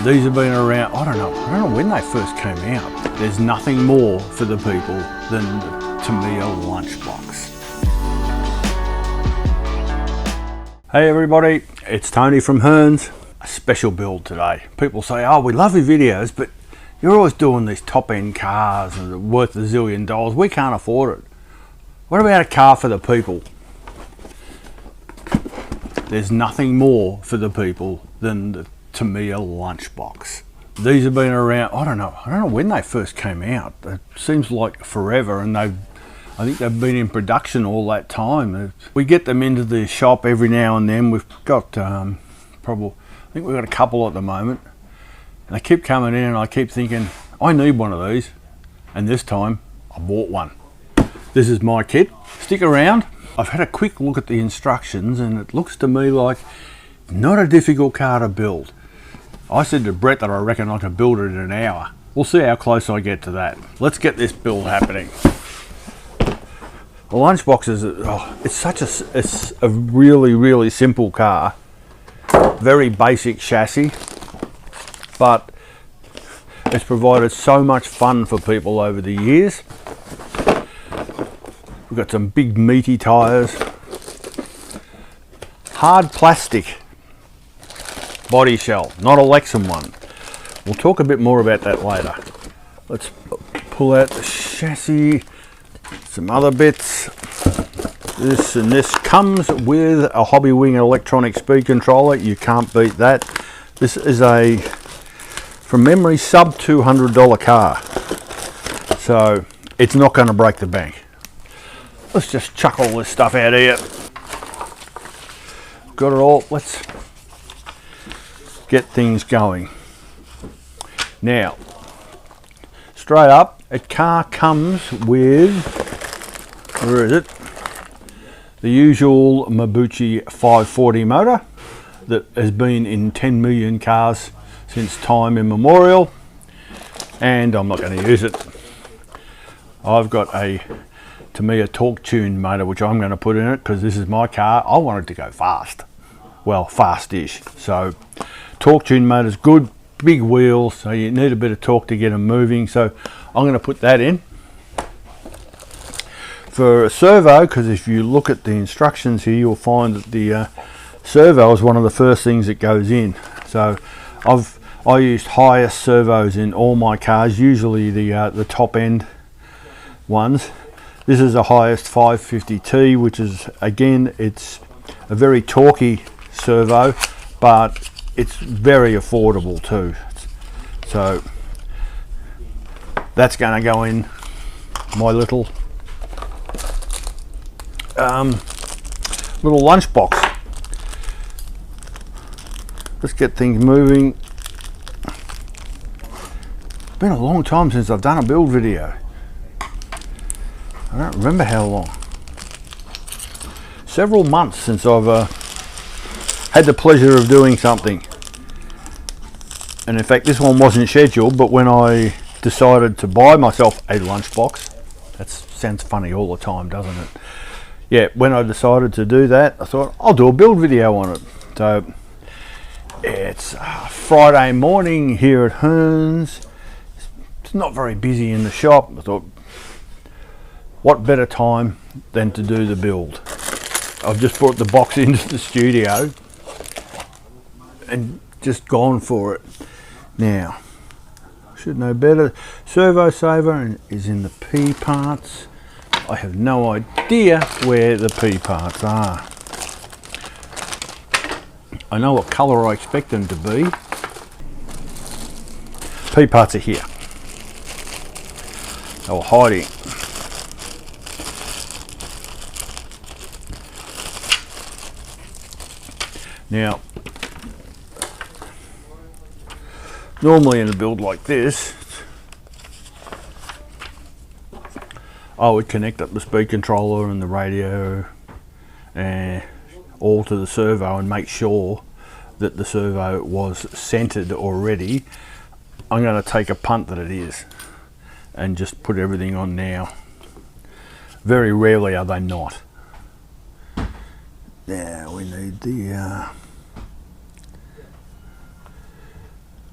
These have been around, I don't know when they first came out. There's nothing more for the people than the Tamiya Lunchbox. Hey everybody, it's Tony from Hearns. A special build today. People say, oh, we love your videos, but you're always doing these top end cars and they're worth $1 zillion. We can't afford it. What about a car for the people? There's nothing more for the people than the Tamiya Lunchbox. These have been around, I don't know when they first came out. It seems like forever, and I think they've been in production all that time. We get them into the shop every now and then. We've got I think we've got a couple at the moment. And they keep coming in and I keep thinking, I need one of these. And this time I bought one. This is my kit. Stick around. I've had a quick look at the instructions and it looks to me like not a difficult car to build. I said to Brett that I reckon I can build it in an hour. We'll see how close I get to that. Let's get this build happening. The Lunchbox is it's a really simple car. Very basic chassis, but it's provided so much fun for people over the years. We've got some big meaty tyres, hard plastic body shell, not a Lexan one. We'll talk a bit more about that later. Let's pull out the chassis, some other bits. This comes with a Hobby Wing electronic speed controller. You can't beat that. This is a, from memory, sub $200 car. So it's not going to break the bank. Let's just chuck all this stuff out here. Got it all. Let's get things going. Now, straight up, a car comes with, where is it? The usual Mabuchi 540 motor that has been in 10 million cars since time immemorial, and I'm not going to use it. I've got a Tamiya torque tune motor which I'm going to put in it because this is my car. I want it to go fast, well, fast-ish. So torque tune motor's good, big wheels, so you need a bit of torque to get them moving, so I'm going to put that in. For a servo, because if you look at the instructions here, you'll find that the servo is one of the first things that goes in. So I used highest servos in all my cars, usually the top end ones. This is the highest 550T, which is, again, it's a very torquey servo, but it's very affordable too. So that's going to go in my little lunchbox. Let's get things moving. It's been a long time since I've done a build video. I don't remember how long. Several months since I've had the pleasure of doing something. And in fact, this one wasn't scheduled, but when I decided to buy myself a lunchbox, that sounds funny all the time, doesn't it? Yeah, when I decided to do that, I thought I'll do a build video on it. So it's Friday morning here at Hearns. It's not very busy in the shop. I thought, what better time than to do the build? I've just brought the box into the studio and just gone for it. Now, I should know better. Servo saver is in the P parts. I have no idea where the P parts are. I know what colour I expect them to be. P parts are here. They were hiding. Now, normally in a build like this, I would connect up the speed controller and the radio all to the servo and make sure that the servo was centered already. I'm going to take a punt that it is and just put everything on now. Very rarely are they not. Now we need the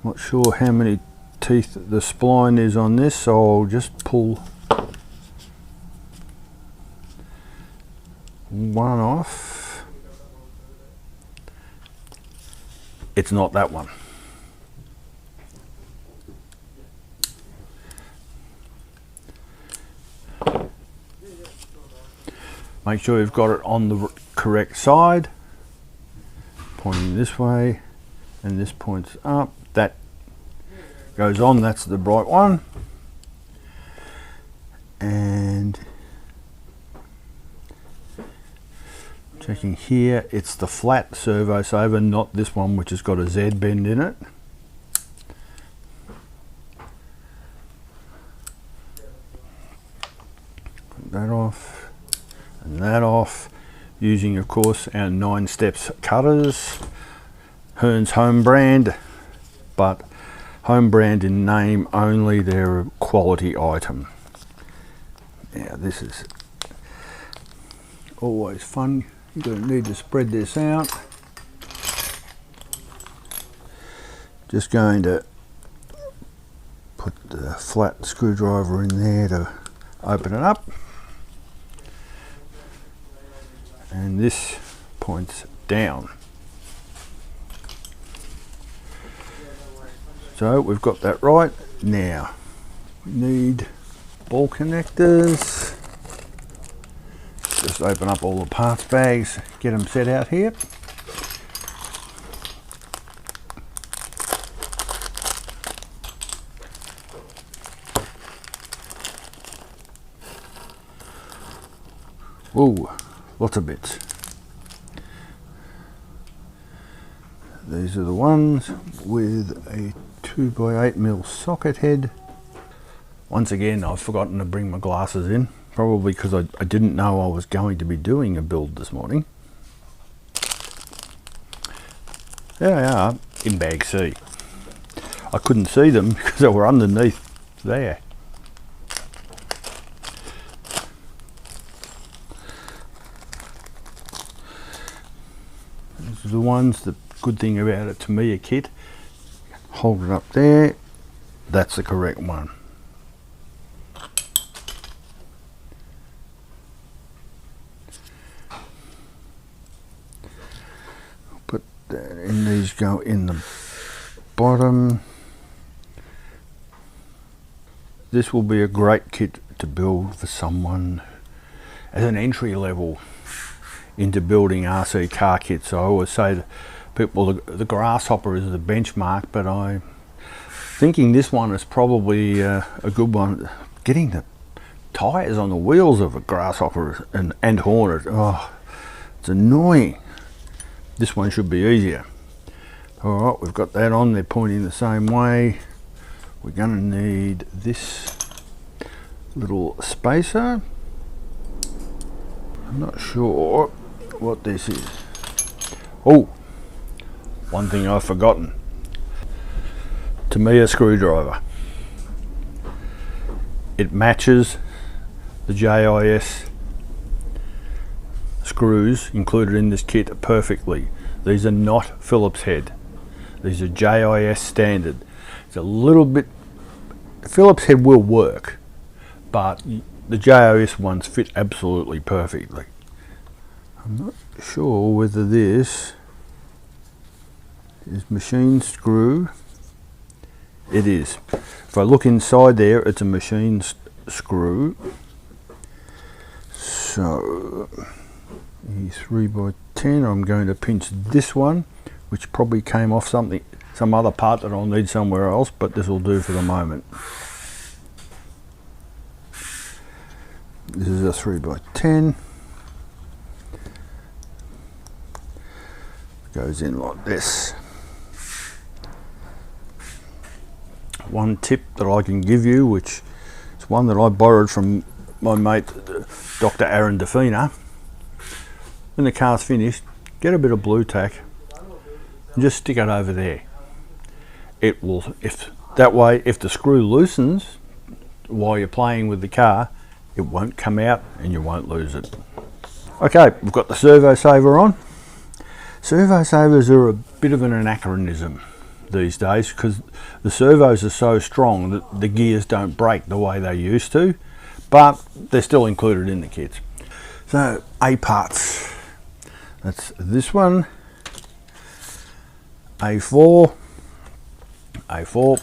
Not sure how many teeth the spline is on this, so I'll just pull one off. It's not that one. Make sure you've got it on the correct side, pointing this way, and this points up. That goes on, that's the bright one. And checking here, it's the flat servo saver, not this one which has got a Z bend in it. Put that off. And that off, using of course our 9 steps cutters, Hearns home brand, but home brand in name only, they're a quality item. Now this is always fun, you're going to need to spread this out. Just going to put the flat screwdriver in there to open it up. And this points down. So we've got that right. Now we need ball connectors. Just open up all the parts bags, get them set out here. Ooh. Lots of bits. These are the ones with a 2x8mm socket head. Once again, I've forgotten to bring my glasses in, probably because I didn't know I was going to be doing a build this morning. There they are in bag C. I couldn't see them because they were underneath there. The ones, the good thing about a Tamiya kit, hold it up there, that's the correct one. Put that in, these go in the bottom. This will be a great kit to build for someone as an entry level into building RC car kits. I always say to people the Grasshopper is the benchmark, but I'm thinking this one is probably a good one. Getting the tyres on the wheels of a Grasshopper and Hornet, oh, it's annoying. This one should be easier. Alright, we've got that on, they're pointing the same way. We're going to need this little spacer. I'm not sure what this is. Oh, one thing I've forgotten. Tamiya screwdriver. It matches the JIS screws included in this kit perfectly. These are not Phillips head. These are JIS standard. It's a little bit, Phillips head will work, but the JIS ones fit absolutely perfectly. I'm not sure whether this is machine screw. It is. If I look inside there, it's a machine screw. So, 3x10, I'm going to pinch this one, which probably came off some other part that I'll need somewhere else, but this will do for the moment. This is a 3x10. Goes in like this. One tip that I can give you, which is one that I borrowed from my mate Dr. Aaron Defina. When the car's finished, get a bit of blue tack and just stick it over there. It will, if the screw loosens while you're playing with the car, it won't come out and you won't lose it. Okay, we've got the servo saver on. Servo savers are a bit of an anachronism these days because the servos are so strong that the gears don't break the way they used to, but they're still included in the kits. So A parts, that's this one, A4, A4,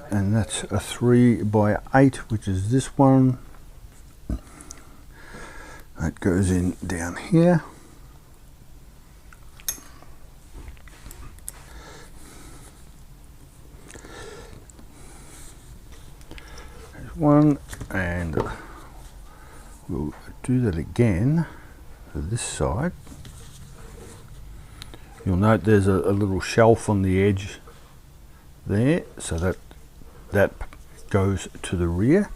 and that's a 3x8, which is this one. That goes in down here. There's one, and we'll do that again for this side. You'll note there's a little shelf on the edge there, so that goes to the rear.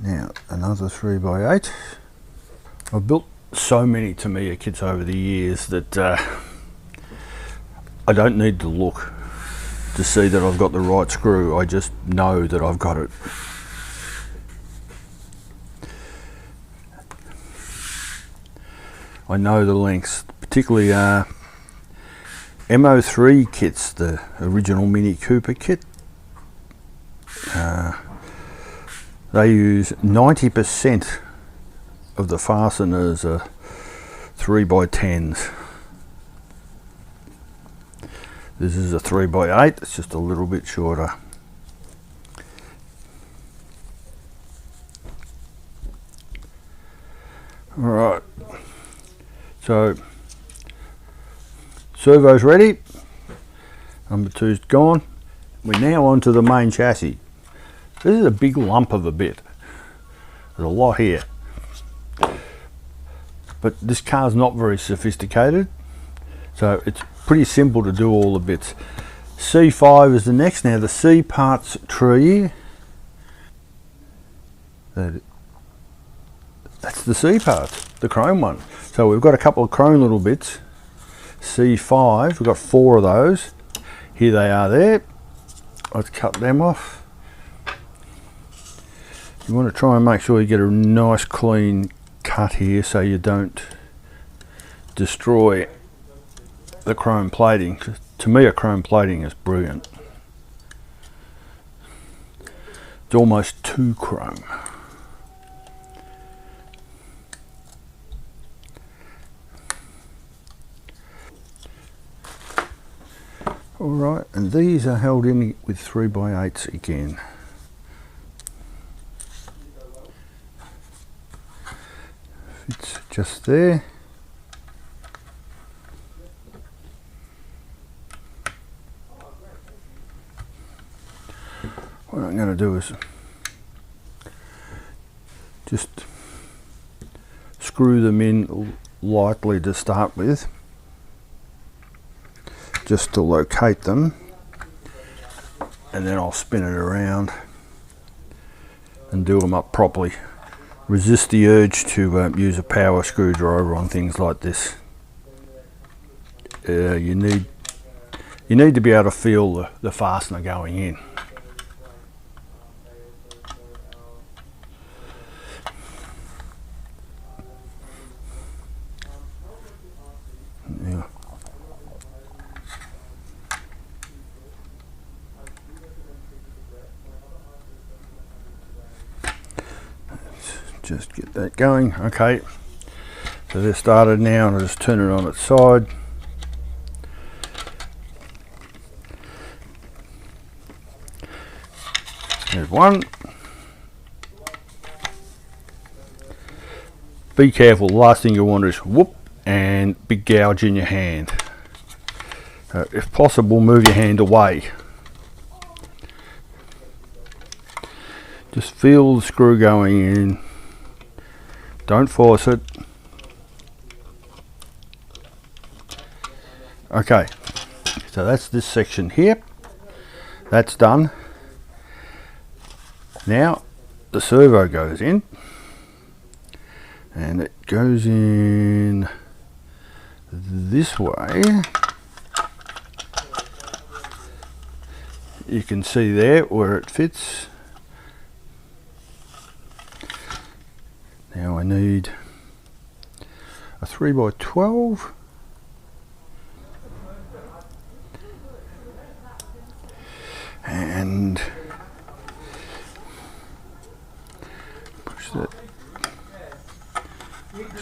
Now another 3x8. I've built so many Tamiya kits over the years that I don't need to look to see that I've got the right screw. I just know that I've got it. I know the lengths, particularly MO3 kits, the original Mini Cooper kit. They use 90% of the fasteners are 3x10s. This is a 3x8, it's just a little bit shorter. Alright, so servo's ready, number 2's gone. We're now onto the main chassis. This is a big lump of a bit. There's a lot here. But this car's not very sophisticated, so it's pretty simple to do all the bits. C5 is the next. Now the C parts tree, that's the C parts, the chrome one. So we've got a couple of chrome little bits. C5, we've got 4 of those. Here they are there. Let's cut them off. You want to try and make sure you get a nice clean cut here so you don't destroy the chrome plating. To me, a chrome plating is brilliant. It's almost too chrome. Alright, and these are held in with 3x8s again. It's just there. What I'm going to do is just screw them in lightly to start with, just to locate them, and then I'll spin it around and do them up properly. Resist the urge to use a power screwdriver on things like this. You need to be able to feel the fastener going in. Yeah. Just get that going. Okay, so they're started now, and I'll just turn it on its side. There's one. Be careful, the last thing you want is whoop and big gouge in your hand. If possible, move your hand away. Just feel the screw going in. Don't force it. Okay, so that's this section here. That's done. Now the servo goes in, and it goes in this way. you can see there where it fits. Now I need a 3x12. And push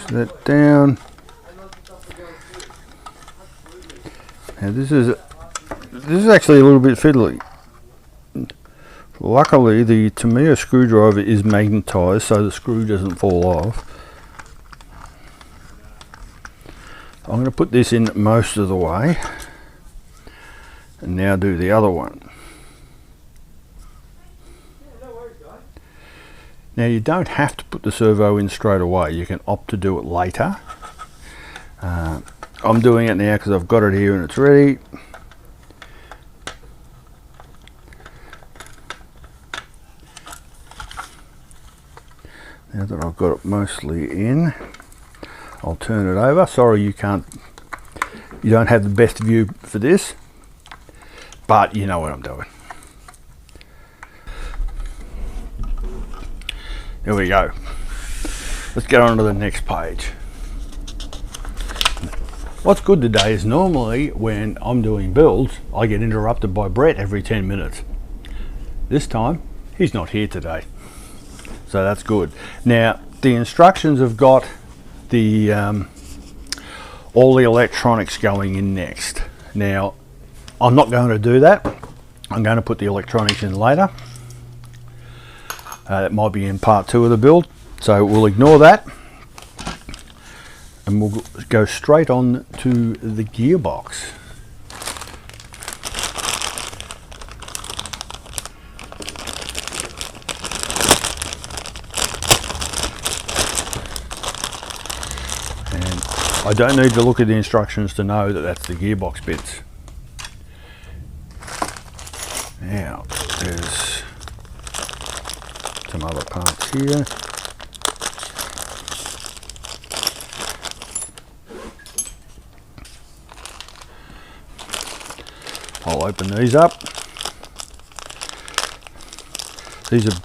that down. Now this is actually a little bit fiddly. Luckily the Tamiya screwdriver is magnetized so the screw doesn't fall off. I'm going to put this in most of the way and now do the other one. Now you don't have to put the servo in straight away, you can opt to do it later. I'm doing it now because I've got it here and it's ready. Now that I've got it mostly in, I'll turn it over. Sorry you don't have the best view for this, but you know what I'm doing. Here we go. Let's get on to the next page. What's good today is normally when I'm doing builds, I get interrupted by Brett every 10 minutes. This time, he's not here today. So that's good. Now, the instructions have got the all the electronics going in next. Now, I'm not going to do that. I'm going to put the electronics in later. That might be in part 2 of the build, so we'll ignore that and we'll go straight on to the gearbox. And I don't need to look at the instructions to know that that's the gearbox bits. Now there's some other parts here. I'll open these up. These are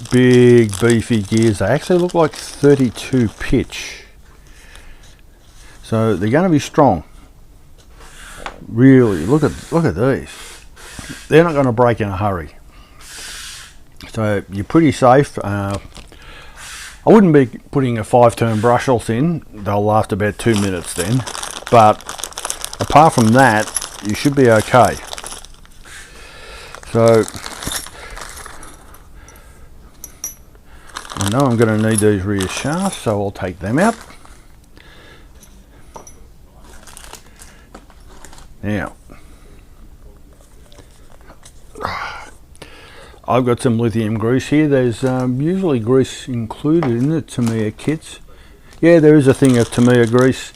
big beefy gears. They actually look like 32 pitch. So they're going to be strong. Really, look at these. They're not going to break in a hurry. So you're pretty safe. I wouldn't be putting a 5-turn brushless in. They'll last about 2 minutes then. But apart from that, you should be okay. So I know I'm going to need these rear shafts, so I'll take them out. Now, I've got some lithium grease here. There's usually grease included in the Tamiya kits. Yeah, there is a thing of Tamiya grease.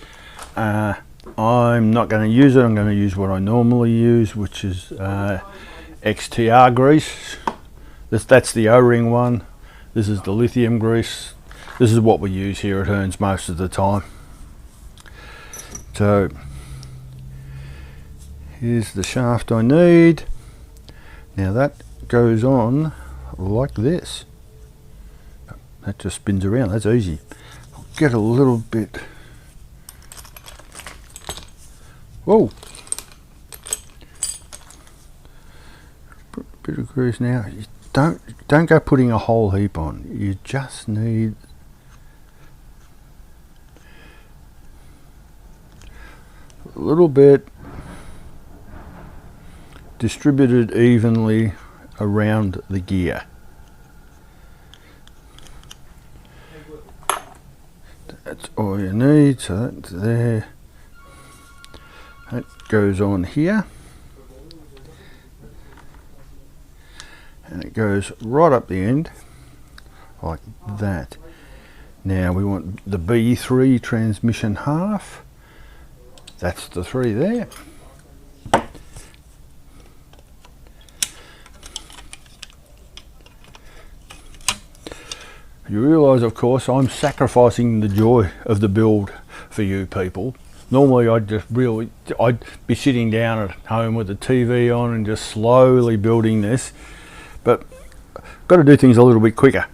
I'm not going to use it. I'm going to use what I normally use, which is XTR grease. That's the O-ring one. This is the lithium grease. This is what we use here at Hearns most of the time. So here's the shaft I need. Now that goes on like this. That just spins around. That's easy. I'll get a little bit. Whoa! Put a bit of grease now. You don't go putting a whole heap on. You just need a little bit distributed evenly around the gear. That's all you need, so that's there. That goes on here. And it goes right up the end, like that. Now we want the B3 transmission half. That's the 3 there. You realise, of course, I'm sacrificing the joy of the build for you people. Normally I'd be sitting down at home with the TV on and just slowly building this, but got to do things a little bit quicker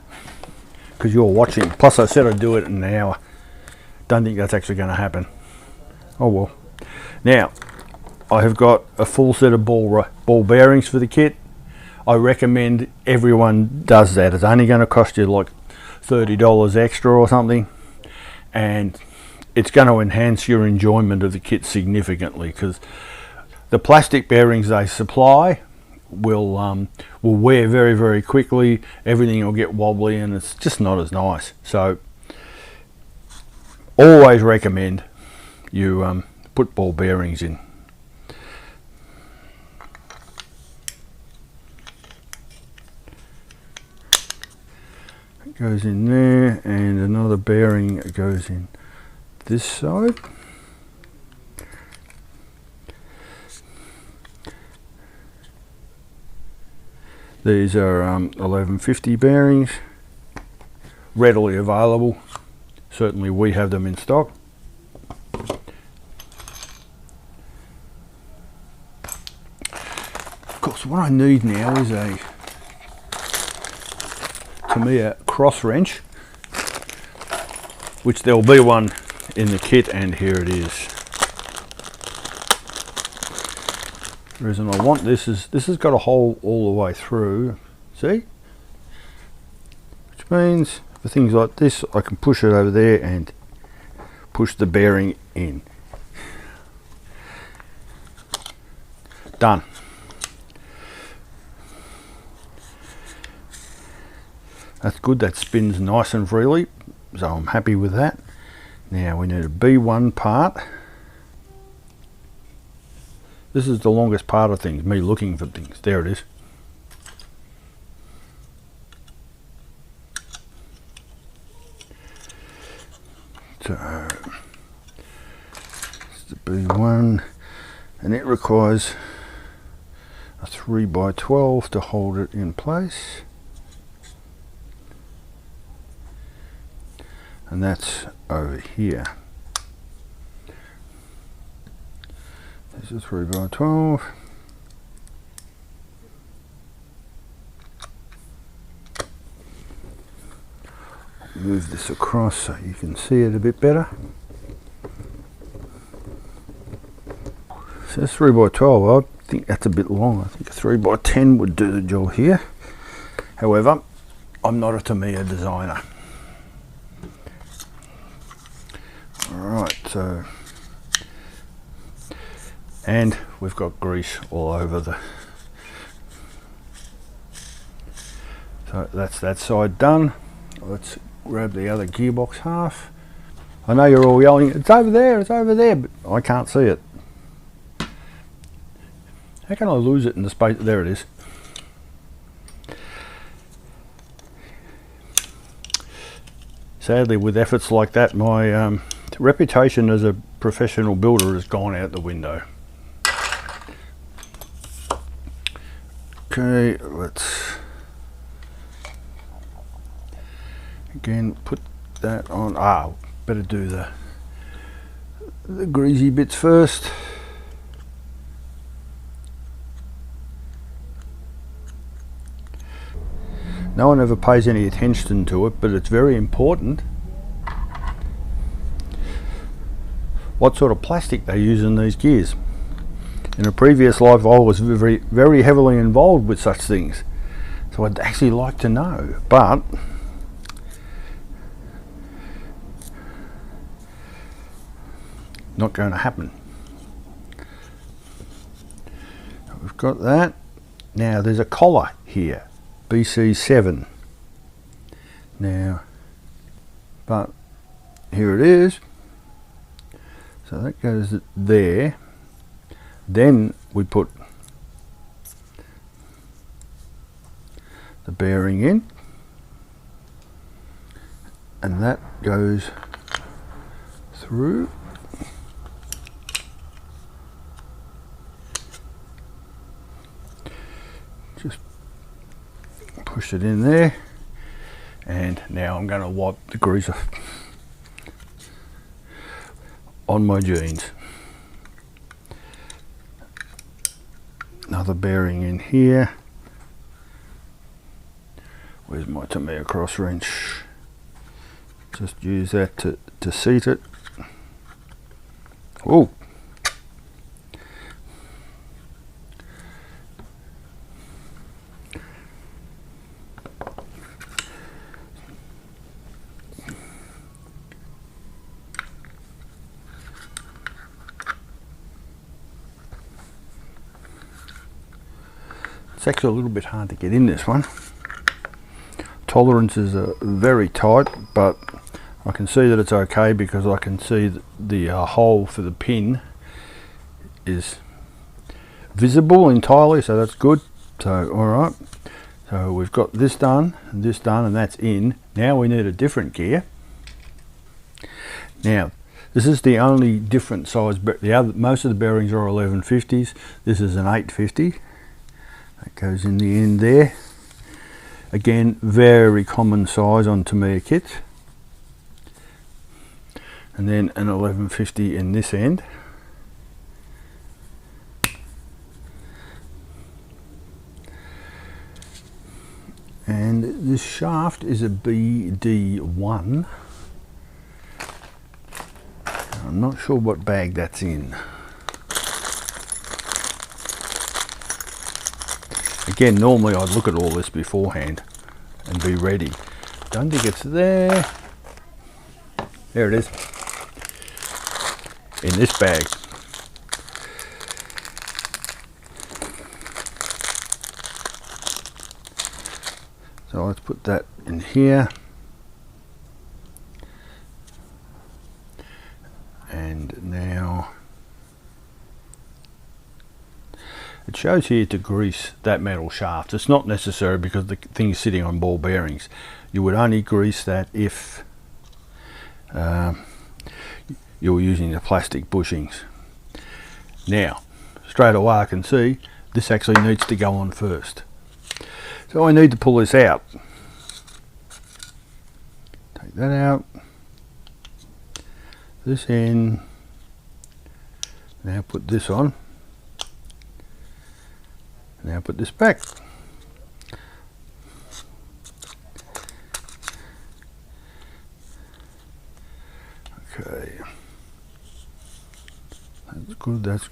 because you're watching. Plus I said I'd do it in an hour. Don't think that's actually going to happen. Oh well. Now I have got a full set of ball bearings for the kit. I recommend everyone does that. It's only going to cost you like $30 extra or something, and it's going to enhance your enjoyment of the kit significantly, because the plastic bearings they supply will wear very, very quickly. Everything will get wobbly and it's just not as nice. So always recommend you put ball bearings in. It goes in there, and another bearing goes in this side. These are 1150 bearings, readily available. Certainly we have them in stock. Of course, what I need now is a Tamiya cross wrench, which there'll be one in the kit, and here it is. The reason I want this is this has got a hole all the way through, see? Which means for things like this I can push it over there and push the bearing in. Done. That's good, that spins nice and freely, so I'm happy with that. Now we need a B1 part. This is the longest part of things, me looking for things. There it is. So it's the B1, and it requires a 3x12 to hold it in place. And that's over here. This is 3x12. Move this across so you can see it a bit better. So that's 3x12. I think that's a bit long. I think a 3x10 would do the job here. However, I'm not a Tamiya designer. Alright, so, and we've got grease all over the, so that's that side done. Let's grab the other gearbox half. I know you're all yelling, it's over there, but I can't see it. How can I lose it in the space? There it is. Sadly, with efforts like that, my reputation as a professional builder has gone out the window. Okay, let's again put that on. Better do the greasy bits first. No one ever pays any attention to it, but it's very important what sort of plastic they use in these gears. In a previous life I was very, very heavily involved with such things, so I'd actually like to know, but not going to happen. We've got that. Now there's a collar here, BC7. Now, but here it is. So that goes there. Then we put the bearing in, and that goes through. Just push it in there, and now I'm going to wipe the grease off. on my jeans. Another bearing in here. Where's my Tamiya cross wrench? Just use that to seat it. Oh! It's actually a little bit hard to get in this one. Tolerances are very tight, but I can see that it's okay because I can see that the hole for the pin is visible entirely, so that's good. So alright, so we've got this done, and that's in. Now we need a different gear. Now this is the only different size, but most of the bearings are 1150s. This is an 850. That goes in the end there. Again, very common size on Tamiya kits. And then an 1150 in this end. And this shaft is a BD1. I'm not sure what bag that's in. Again, normally I'd look at all this beforehand and be ready. Don't think it's there. There it is. In this bag. So let's put that in here. And now it shows here to grease that metal shaft. It's not necessary because the thing is sitting on ball bearings. You would only grease that if you're using the plastic bushings. Now, straight away I can see this actually needs to go on first. So I need to pull this out. Take that out. This in. Now put this on. Now put this back. Okay. That's good, that's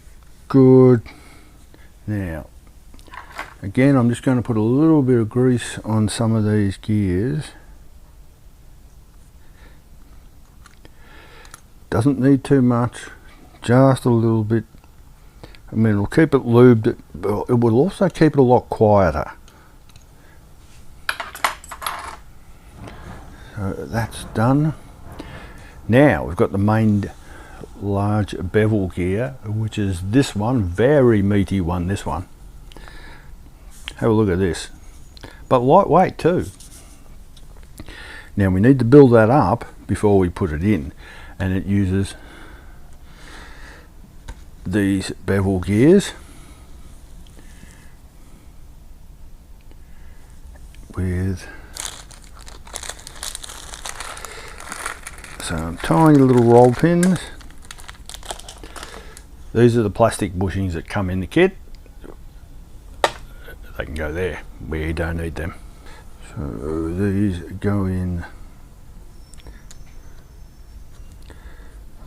good. Now, again, I'm just going to put a little bit of grease on some of these gears. Doesn't need too much, just a little bit. I mean, it'll keep it lubed, but it will also keep it a lot quieter. So that's done. Now we've got the main large bevel gear, which is this one, very meaty one, this one. Have a look at this, but lightweight too. Now we need to build that up before we put it in, and it uses these bevel gears with some tiny little roll pins. These are the plastic bushings that come in the kit. They can go there where you don't need them. So these go in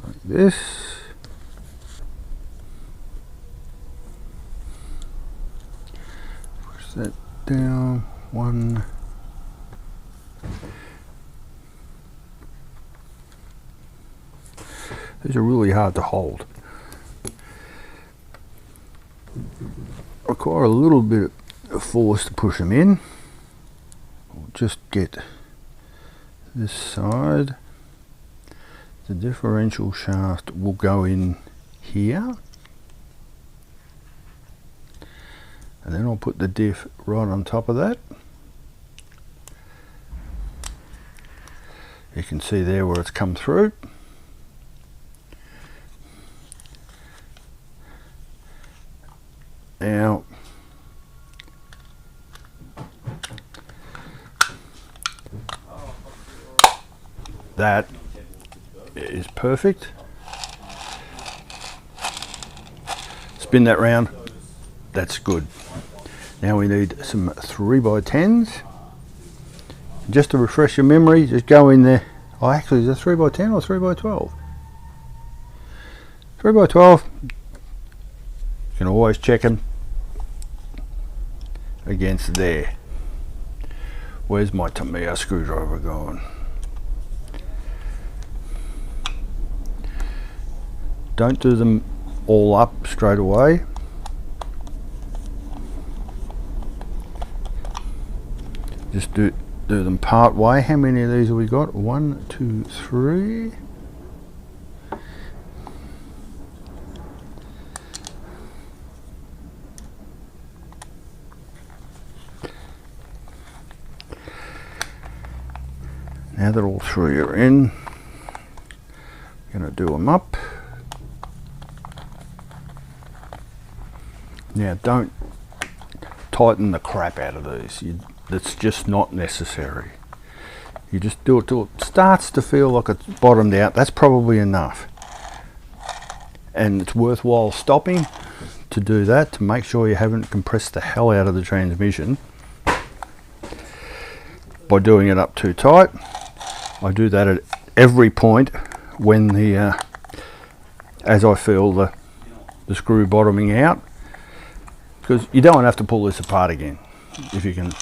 like this. Push that down, one. These are really hard to hold. Require a little bit of force to push them in. We'll just get this side. The differential shaft will go in here. And then I'll put the diff right on top of that. You can see there where it's come through. Now, that is perfect. spin that round. That's good. Now we need some 3x10s. Just to refresh your memory, just go in there. Oh, actually, is it 3x10 or 3x12? 3x12. You can always check them against there. Where's my Tamiya screwdriver going? Don't do them all up straight away. Just do them part way. How many of these have we got? 1, 2, 3. Now that all 3 are in, I'm going to do them up. Now don't tighten the crap out of these. That's just not necessary. You just do it till it starts to feel like it's bottomed out. That's probably enough. And it's worthwhile stopping to do that, to make sure you haven't compressed the hell out of the transmission by doing it up too tight. I do that at every point when the as I feel the screw bottoming out, because you don't have to pull this apart again if you can.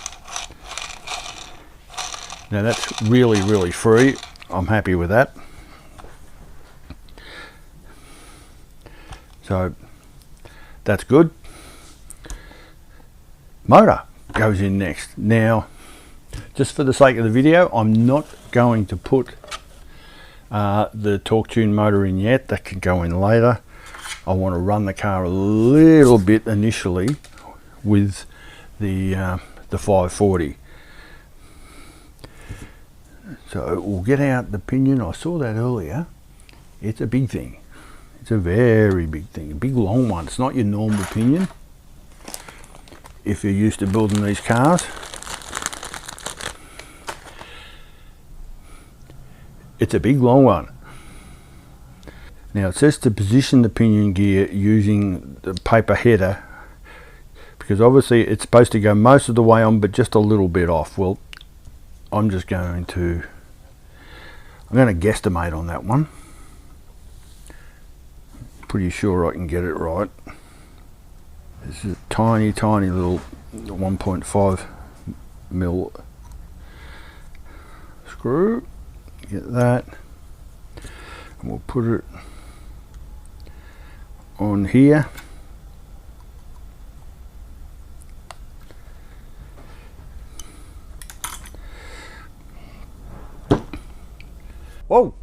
Now that's really free. I'm happy with that. So that's good. Motor goes in next. Now, just for the sake of the video, I'm not going to put the torque tune motor in yet. That can go in later. I want to run the car a little bit initially with the 540. So we'll get out the pinion. I saw that earlier. It's a big thing. It's a very big thing, a big long one. It's not your normal pinion. If you're used to building these cars, it's a big long one. Now it says to position the pinion gear using the paper header, because obviously it's supposed to go most of the way on but just a little bit off. Well, I'm going to guesstimate on that one. Pretty sure I can get it right. This is a tiny little 1.5 mil screw. Get that, and we'll put it on here. Whoa,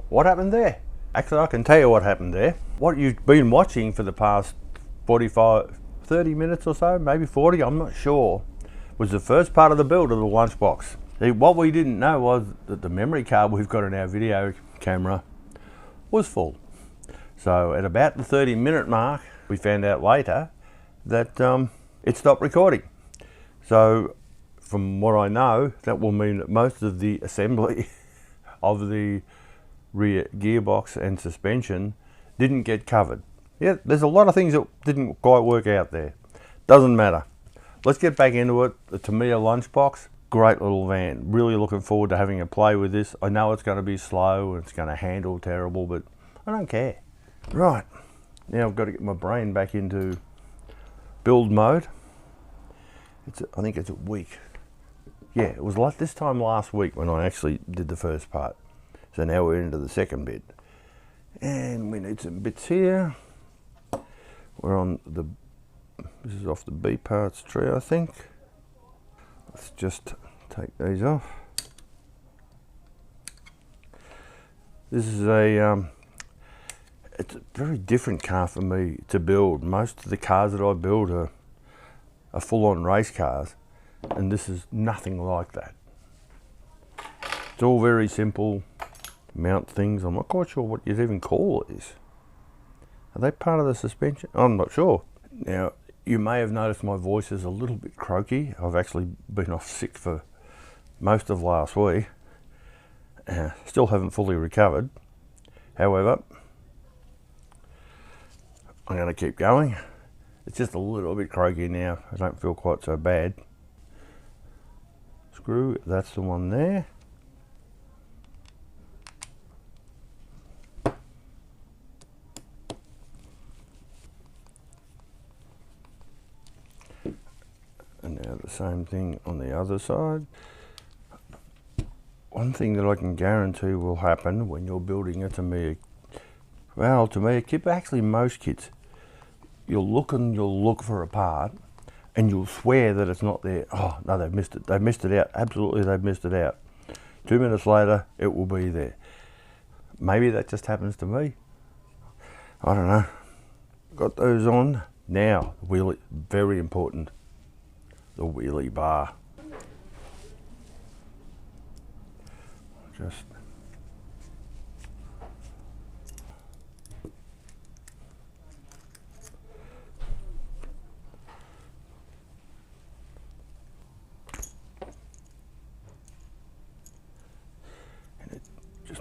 what happened there? Actually, I can tell you what happened there. What you've been watching for the past 30 minutes or so, maybe 40, I'm not sure, was the first part of the build of the Lunchbox. See, what we didn't know was that the memory card we've got in our video camera was full. So at about the 30-minute mark, we found out later that it stopped recording. So from what I know, that will mean that most of the assembly of the rear gearbox and suspension didn't get covered. Yeah, there's a lot of things that didn't quite work out there. Doesn't matter. Let's get back into it. The Tamiya Lunchbox, great little van. Really looking forward to having a play with this. I know it's going to be slow and it's going to handle terrible, but I don't care. Right, now I've got to get my brain back into build mode. I think it's a week. Yeah, it was like this time last week when I actually did the first part. So now we're into the second bit. And we need some bits here. We're on the, this is off the B parts tree, I think. Let's just take these off. This is it's a very different car for me to build. Most of the cars that I build are full-on race cars, and this is nothing like that. It's all very simple. Mount things, I'm not quite sure what you'd even call these. Are they part of the suspension? I'm not sure. Now, you may have noticed my voice is a little bit croaky. I've actually been off sick for most of last week. Still haven't fully recovered. However, I'm going to keep going. It's just a little bit croaky now. I don't feel quite so bad. Screw, that's the one there. And now the same thing on the other side. One thing that I can guarantee will happen when you're building a Tamiya, well, Tamiya kit, actually most kits, you'll look for a part and you'll swear that it's not there. Oh no, they've missed it. They've missed it out. Absolutely, they've missed it out. 2 minutes later, it will be there. Maybe that just happens to me. I don't know. Got those on. Now, the wheelie, very important. The wheelie bar. Just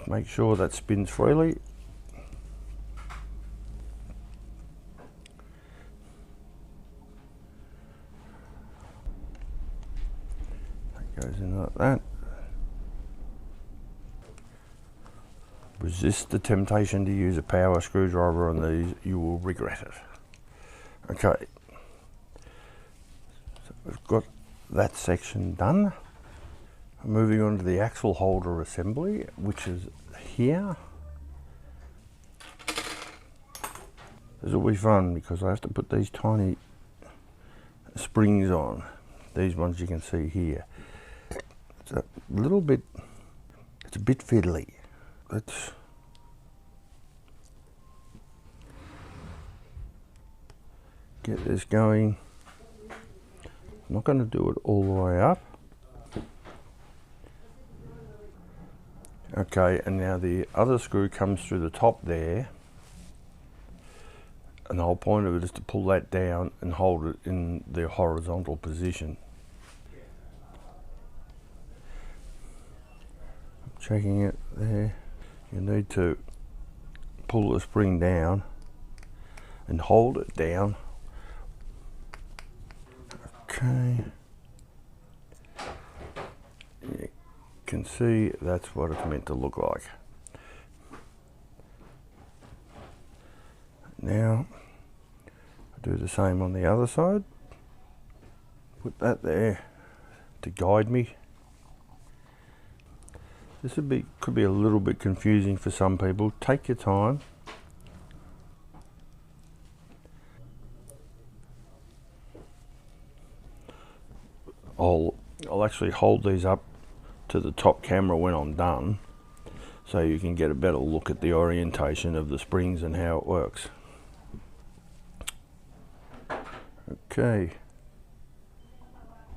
make sure that spins freely. That goes in like that. Resist the temptation to use a power screwdriver on these, you will regret it. Okay, so we've got that section done. Moving on to the axle holder assembly, which is here. This will be fun because I have to put these tiny springs on. These ones you can see here. It's a little bit, it's a bit fiddly. Let's get this going. I'm not going to do it all the way up. Okay, and now the other screw comes through the top there, and the whole point of it is to pull that down and hold it in the horizontal position. Checking it there. You need to pull the spring down and hold it down. Okay. You can see that's what it's meant to look like. Now, I do the same on the other side. Put that there to guide me. This could be a little bit confusing for some people. Take your time. I'll actually hold these up to the top camera when I'm done, so you can get a better look at the orientation of the springs and how it works. Okay,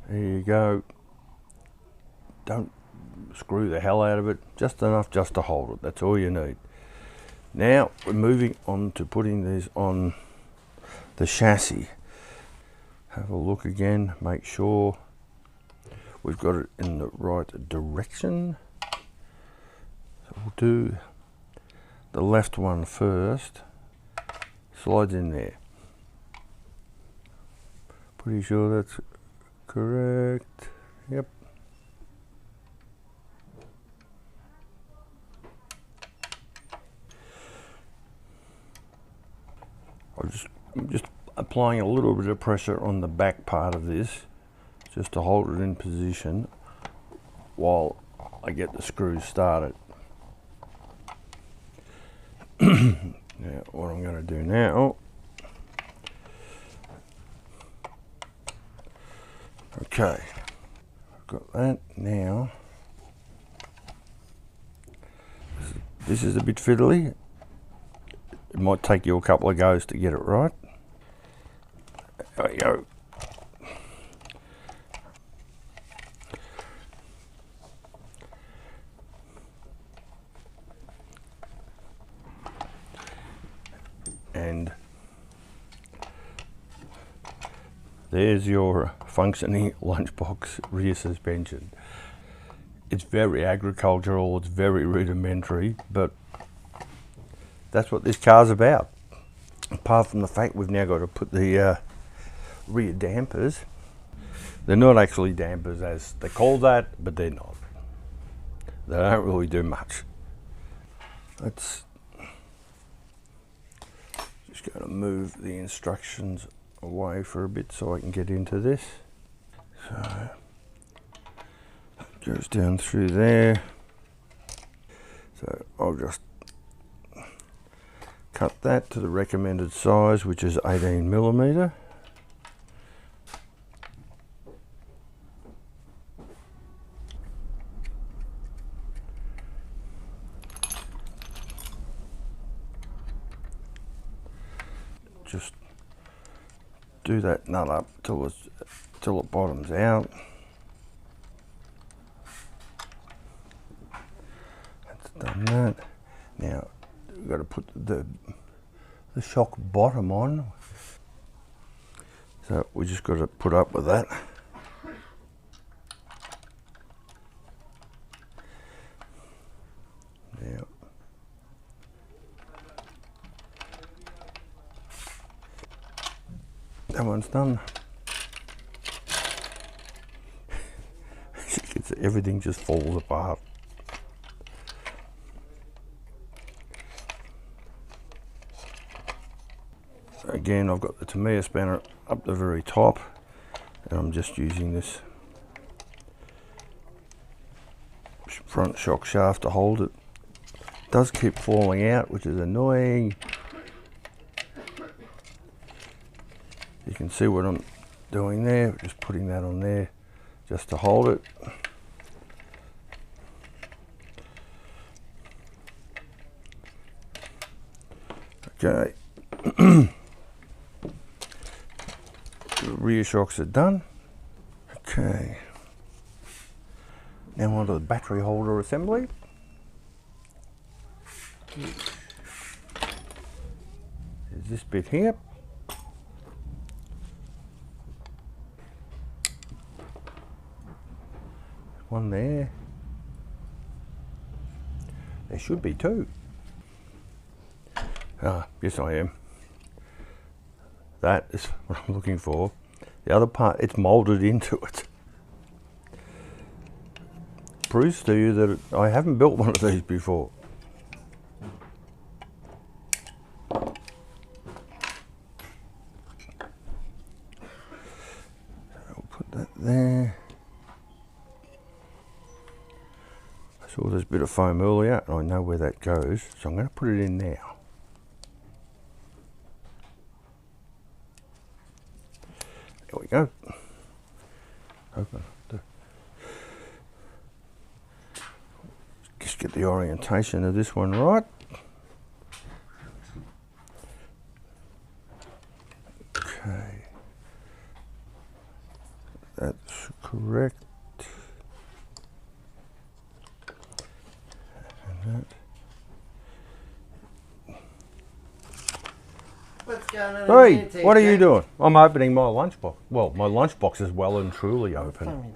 there you go. Don't screw the hell out of it, just enough just to hold it. That's all you need. Now we're moving on to putting these on the chassis. Have a look again, make sure we've got it in the right direction. So we'll do the left one first. Slides in there. Pretty sure that's correct. Yep. I'm just applying a little bit of pressure on the back part of this, just to hold it in position while I get the screws started. Now, what I'm going to do now, okay, I've got that now. This is a bit fiddly. It might take you a couple of goes to get it right. There we go. And there's your functioning lunchbox rear suspension. It's very agricultural, it's very rudimentary, but that's what this car's about. apart from the fact we've now got to put the rear dampers. They're not actually dampers as they're called that, but they're not. They don't really do much. Let's just going to move the instructions away for a bit so I can get into this. So it goes down through there. So I'll just cut that to the recommended size, which is 18mm. Just do that nut up till it bottoms out. That's done that. Now we've got to put the shock bottom on. So we just got to put up with that. Now that one's done. Everything just falls apart. So again, I've got the Tamiya spanner up the very top, and I'm just using this front shock shaft to hold it. It does keep falling out, which is annoying. You can see what I'm doing there, just putting that on there just to hold it. Okay, the rear shocks are done. Okay, now onto the battery holder assembly. Is this bit here. One there. There should be two. Ah, yes I am. That is what I'm looking for. The other part, it's moulded into it. Proves to you that I haven't built one of these before. I'll put that there. I saw this bit of foam earlier and I know where that goes, so I'm going to put it in now. There we go. Open. Just get the orientation of this one right. Okay. That's correct. And that. What's going on? Hey, what are you doing? I'm opening my lunchbox. Well, my lunchbox is well and truly open.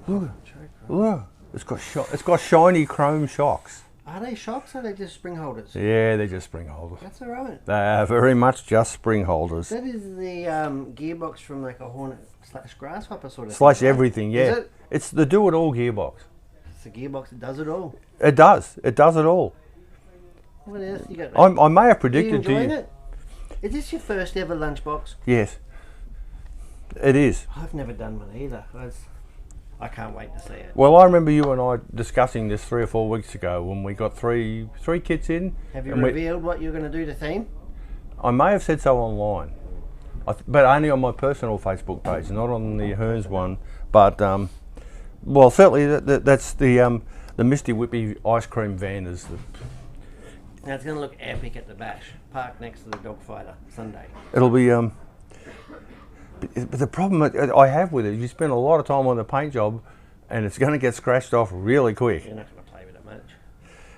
Look, it's got shiny chrome shocks. Are they shocks or are they just spring holders? Yeah, they're just spring holders. That's alright. They are very much just spring holders. That is the gearbox from like a Hornet / Grasshopper sort of Slash thing, right? everything, yeah. Is it? It's the do-it-all gearbox. It's the gearbox that does it all. It does. It does it all. What else you got? I may have Are you predicted to enjoying you. it? Is this your first ever lunchbox? Yes, it is. I've never done one either. I can't wait to see it. Well, I remember you and I discussing this 3 or 4 weeks ago when we got three kits in. Have you revealed what you're going to do to theme? I may have said so online, but only on my personal Facebook page, not on the Hearns one. But well, certainly that's the Misty Whippy ice cream van is the. Now it's going to look epic at the bash, parked next to the dogfighter Sunday. It'll be but the problem I have with it, you spend a lot of time on the paint job, and it's going to get scratched off really quick. You're not going to play with it much.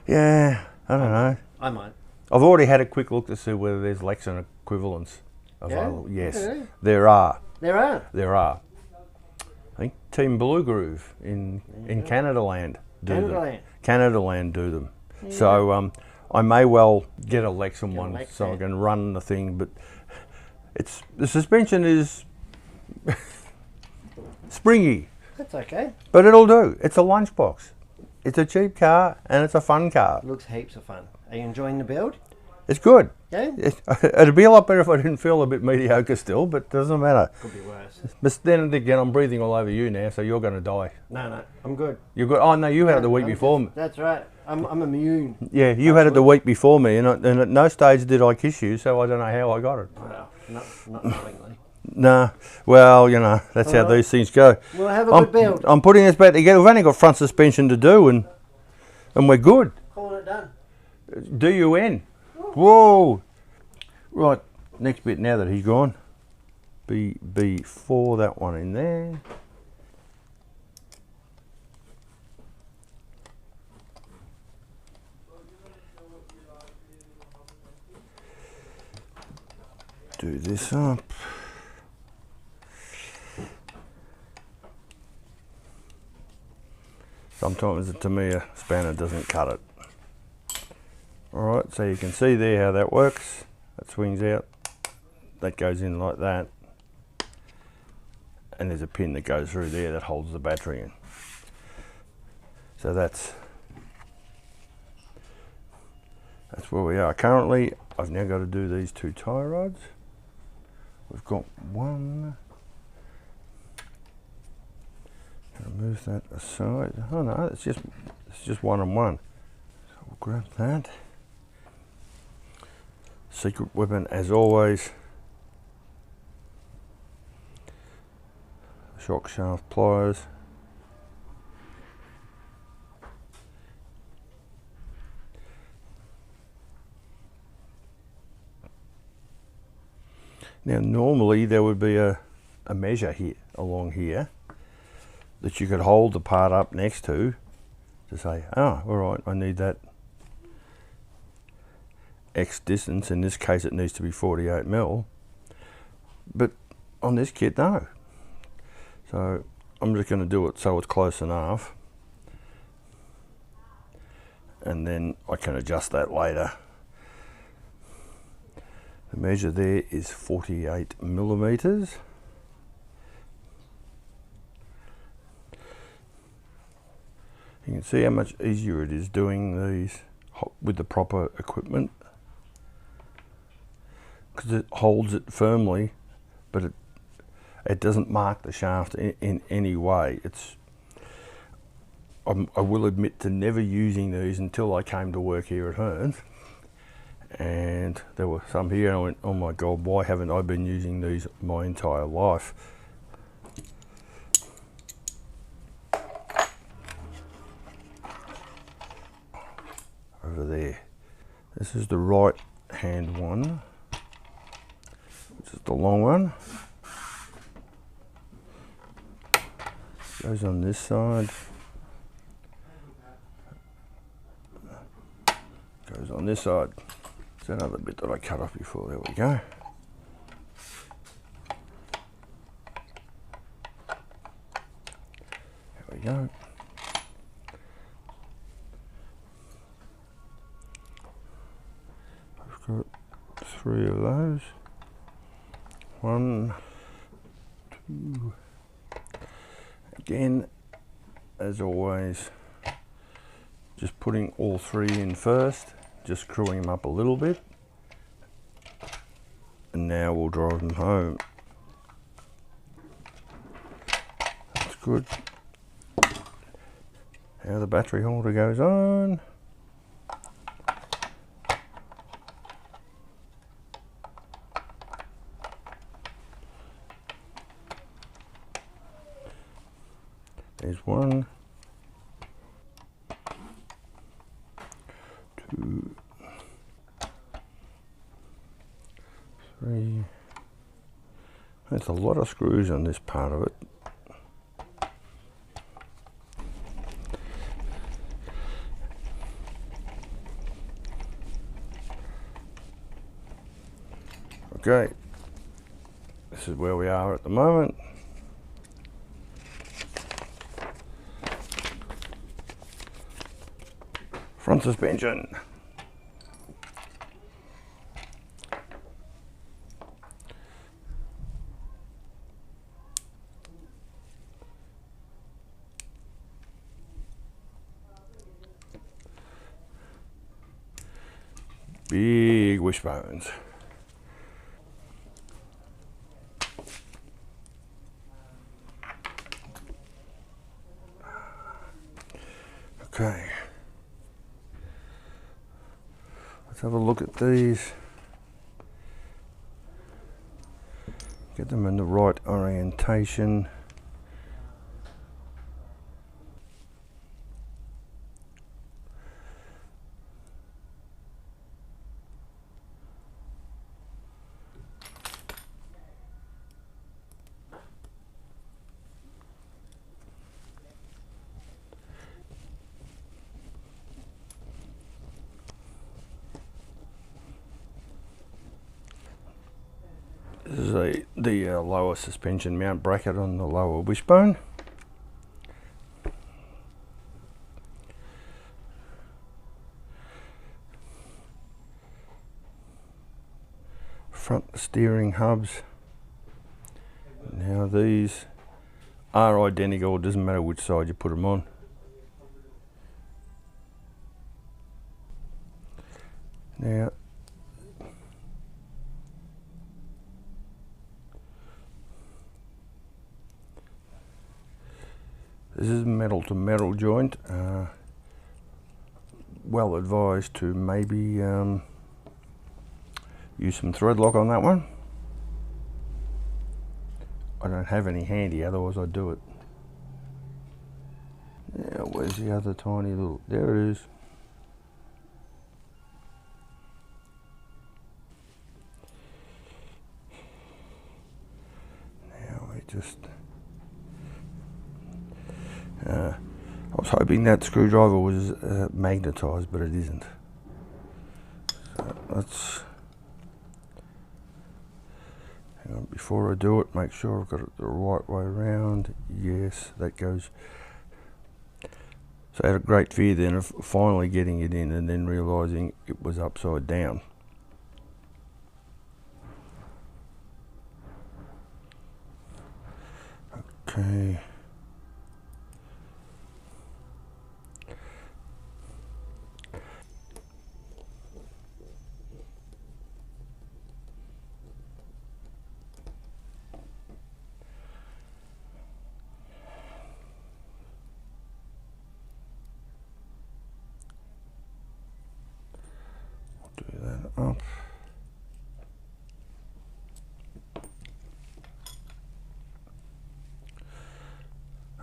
Yeah, I don't know. I might. I've already had a quick look to see whether there's Lexan equivalents available. Yeah? Yes, Yeah. there are. There are. There are. I think Team Blue Groove in Canada Land do them. Canada Land. Canada Land do them. Yeah. So I may well get a Lexan one Lex, so yeah. I can run the thing, but the suspension is springy, That's okay. but it'll do. It's a lunchbox. It's a cheap car and it's a fun car. Looks heaps of fun. Are you enjoying the build? It's good. Yeah? It'd be a lot better if I didn't feel a bit mediocre still, but it doesn't matter. Could be worse. But then again, I'm breathing all over you now, so you're going to die. No, I'm good. You're good. Oh no, you had it the week before me. That's right. I'm immune. Yeah, you had it the week before me, and at no stage did I kiss you, so I don't know how I got it. Well, not knowingly. Nah, well, you know, that's how these things go. We'll have a good build. I'm putting this back together. We've only got front suspension to do, and we're good. Calling it done. DUN. Whoa. Right, next bit now that he's gone. B4, that one in there. Do this up. Sometimes the Tamiya spanner doesn't cut it. Alright, so you can see there how that works. That swings out. That goes in like that. And there's a pin that goes through there that holds the battery in. So that's where we are. Currently, I've now got to do these two tie rods. We've got one. Gonna move that aside. Oh no, it's just one and one. So we'll grab that. Secret weapon, as always. Shock shaft pliers. Now normally there would be a measure here, along here, that you could hold the part up next to say, oh, all right, I need that X distance. In this case it needs to be 48 mil, but on this kit, no. So I'm just going to do it so it's close enough, and then I can adjust that later. The measure there is 48 millimeters. You can see how much easier it is doing these with the proper equipment, because it holds it firmly, but it doesn't mark the shaft in any way. I will admit to never using these until I came to work here at Hearns, and there were some here and I went, oh my god, why haven't I been using these my entire life? Over there, this is the right hand one, which is the long one. Goes on this side, goes on this side. There's another bit that I cut off before. There we go. There we go. I've got 3 of those. 1, 2. Again, as always, just putting all 3 in first, just screwing them up a little bit, and now we'll drive them home. That's good. Now the battery holder goes on. There's 1, 2, 3. There's a lot of screws on this part of it. Okay, this is where we are at the moment. Front suspension. big wishbones. Okay, let's have a look at these. Get them in the right orientation. This is the lower suspension mount bracket on the lower wishbone. Front steering hubs. Now these are identical, it doesn't matter which side you put them on. Now this is metal to metal joint. Well advised to maybe use some thread lock on that one. I don't have any handy, otherwise I'd do it. Now where's the other tiny little, there it is. Now we just I was hoping that screwdriver was magnetised, but it isn't. So let's, hang on, before I do it, make sure I've got it the right way around. Yes, that goes. So I had a great fear then of finally getting it in and then realising it was upside down. Okay. Do that up.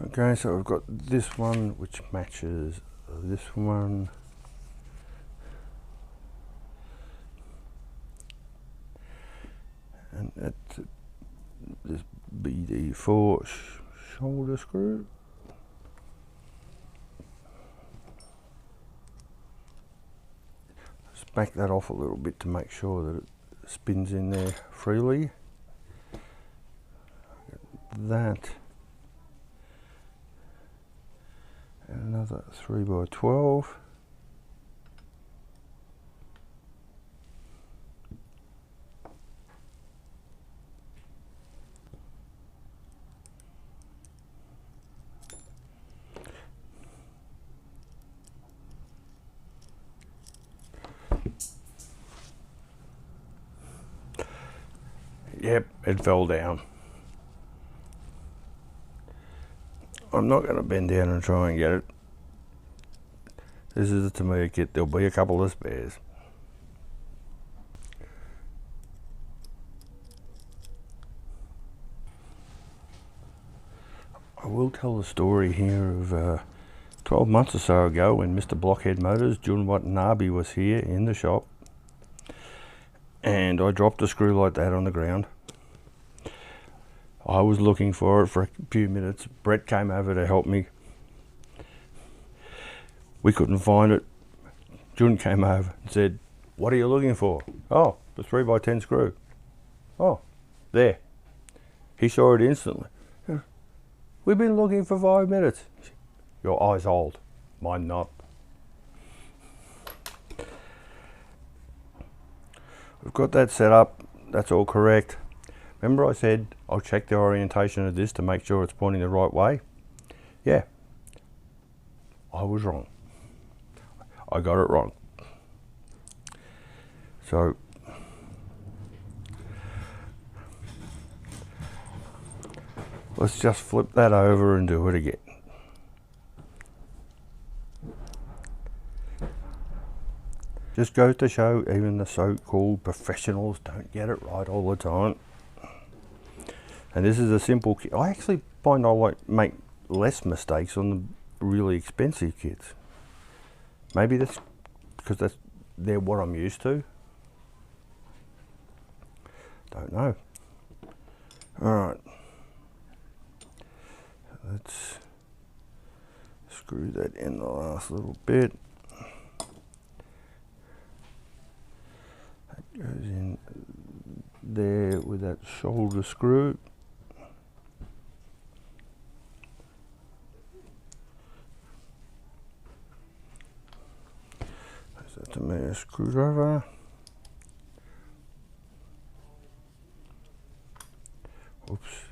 Okay, so we've got this one which matches this one. And that's this BD4 shoulder screw. Just back that off a little bit to make sure that it spins in there freely. That. And another 3x12. Yep, it fell down. I'm not going to bend down and try and get it. This is a Tamiya kit, there'll be a couple of spares. I will tell the story here of 12 months or so ago when Mr. Blockhead Motors, Jun Watanabe, was here in the shop. And I dropped a screw like that on the ground. I was looking for it for a few minutes. Brett came over to help me. We couldn't find it. Jun came over and said, "What are you looking for?" "Oh, the 3x10 screw." "Oh, there." He saw it instantly. "We've been looking for 5 minutes." "Your eye's old, mine not." We've got that set up, that's all correct. Remember I said I'll check the orientation of this to make sure it's pointing the right way? Yeah, I was wrong. I got it wrong. So let's just flip that over and do it again. Just goes to show even the so-called professionals don't get it right all the time. And this is a simple kit. I actually find I like make less mistakes on the really expensive kits. Maybe that's because they're what I'm used to. Don't know. Alright. Let's screw that in the last little bit. That goes in there with that shoulder screw. There's that Tamiya screwdriver. Oops,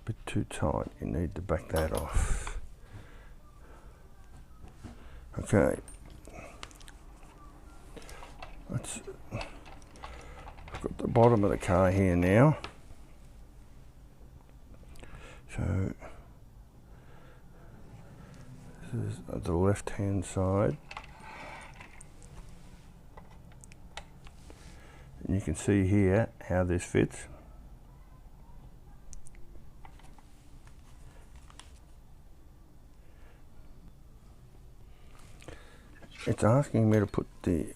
a bit too tight. You need to back that off. Okay. I've got the bottom of the car here now. So this is the left hand side. And you can see here how this fits. It's asking me to put the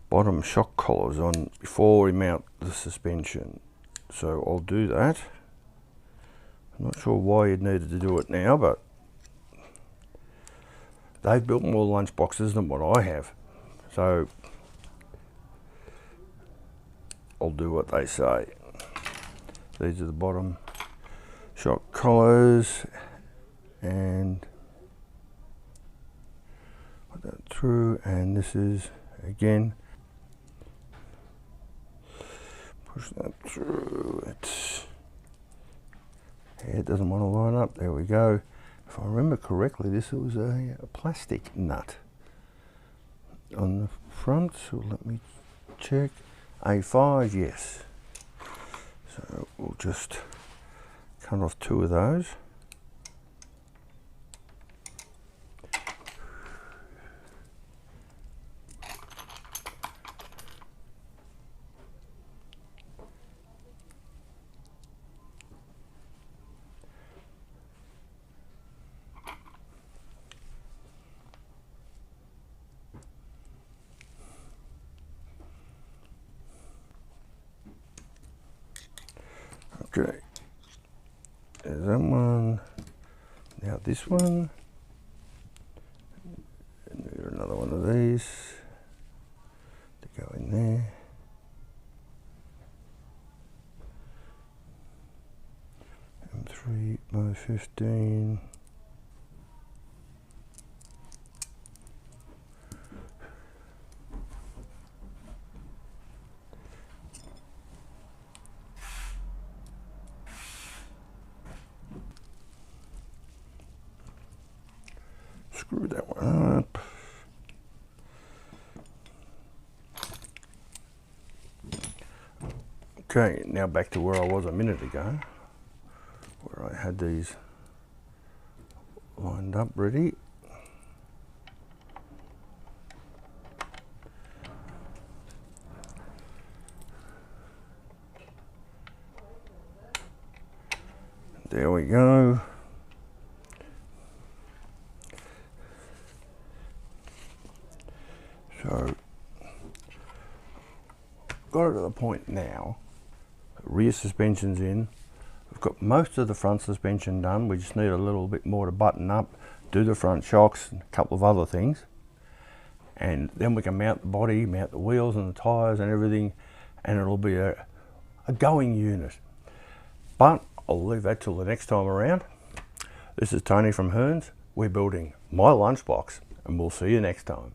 bottom shock collars on before we mount the suspension, so I'll do that. I'm not sure why you'd needed to do it now, but they've built more lunchboxes than what I have, so I'll do what they say. These are the bottom shock collars, and put that through, and this is again, push that through. It doesn't want to line up. There we go. If I remember correctly, this was a plastic nut on the front, so let me check. A5, yes. So we'll just cut off 2 of those. Okay, there's that one. Now this one, and there's another one of these to go in there. M3 by 15. Screw that one up. Okay, now back to where I was a minute ago, where I had these lined up ready. There we go. So, got it to the point now, rear suspension's in, we've got most of the front suspension done, we just need a little bit more to button up, do the front shocks and a couple of other things, and then we can mount the body, mount the wheels and the tyres and everything, and it'll be a going unit. But I'll leave that till the next time around. This is Tony from Hearns. We're building my lunchbox, and we'll see you next time.